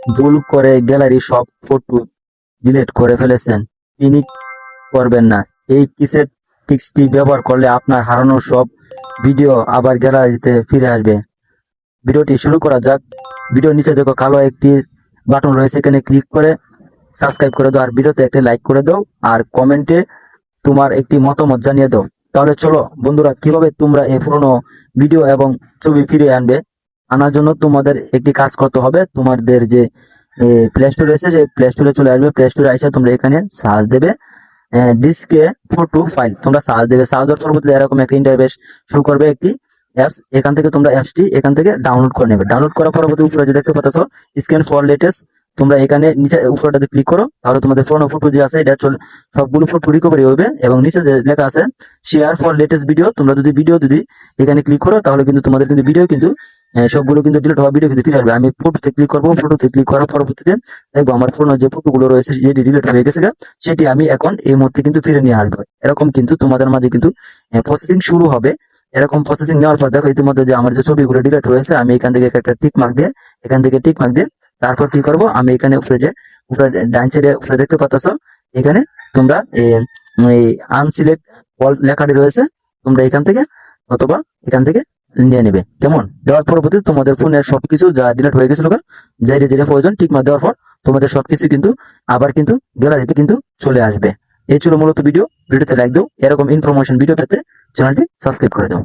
ভুল করে গ্যালারি সব ফটো ডিলিট করে ফেলেছেন, পিনিক করবেন না। এই কিসের টিক্সটি ব্যবহার করলে আপনার হারানো সব ভিডিও আবার গ্যালারিতে ফিরে আসবে। ভিডিওটি শুরু করা যাক। ভিডিওর নিচে দেখো কালো একটি বাটন রয়েছে, এখানে ক্লিক করে সাবস্ক্রাইব করে দাও, আর ভিডিওতে একটা লাইক করে দাও, আর কমেন্টে তোমার একটি মতামত জানিয়ে দাও। তাহলে চলো বন্ধুরা, কিভাবে তোমরা এই পুরোনো ভিডিও এবং ছবি ফিরিয়ে আনবে। আনার জন্য তোমাদের একটি কাজ করতে হবে। তোমাদের যে প্লে স্টোর রয়েছে, যে প্লে স্টোরে চলে আসবে। প্লে স্টোরে এসে তোমরা এখানে সার্চ দেবে ডিস্কে ফটো ফাইল, তোমরা সার্চ দেবে। সার্চ দেওয়ার পরবর্তীতে এরকম একটা ইন্টারফেস শুরু করবে, একটি অ্যাপস। এখান থেকে তোমরা অ্যাপসটি এখান থেকে ডাউনলোড করে নেবে। ডাউনলোড করার পরবর্তী উপরে যে দেখতে পাচ্ছ স্ক্যান ফর লেটেস্ট, তোমরা এখানে নিচে উপরটাতে ক্লিক করো, তাহলে তোমাদের পুরোনো ফটো যে আছে এটা সবগুলো ফটো রিকভারি হবে। এবং নিচে যে লেখা আছে শেয়ার ফর লেটেস্ট ভিডিও, তোমরা যদি এখানে ক্লিক করো, তাহলে কিন্তু তোমাদের কিন্তু ভিডিও কিন্তু সবগুলো কিন্তু ডিলিট হওয়া ভিডিও কিন্তু ফিরে আসবে। আমি ফটোতে ক্লিক করবো, ফটোতে ক্লিক করার পরবর্তীতে দেখবো আমার পুরোনো যে ফটোগুলো রয়েছে যেটি ডিলিট হয়ে গেছে সেটি আমি এখন এই মুহূর্তে কিন্তু ফিরে নিয়ে আসবো। এরকম কিন্তু তোমাদের মাঝে কিন্তু প্রসেসিং শুরু হবে। এরকম প্রসেসিং নেওয়ার পর দেখো ইতিমধ্যে যে আমার যে ছবিগুলো ডিলিট হয়েছে, আমি এখান থেকে একটা টিক মার্ক দিয়ে, এখান থেকে টিক মার্ক দিয়ে তারপর কি করব, আমি এখানে উপরে যে উপরে ডাইন সাইডে উপরে দেখতে পাচ্ছ, এখানে তোমরা এই আনসিলেক্ট অল লেখাটি রয়েছে, তোমরা এখান থেকে অথবা এখান থেকে নিয়ে নেবে। কেমন? দেওয়ার পরবর্তীতে তোমাদের ফোনের সবকিছু যা ডিলিট হয়ে গেছিল, যেটা যেটা প্রয়োজন টিক মার্ক দেওয়ার পর তোমাদের সবকিছু কিন্তু আবার কিন্তু গ্যালারিতে কিন্তু চলে আসবে। এই ছিল মূলত ভিডিওতে লাইক দাও। এরকম ইনফরমেশন ভিডিও পেতে চ্যানেলটি সাবস্ক্রাইব করে দাও।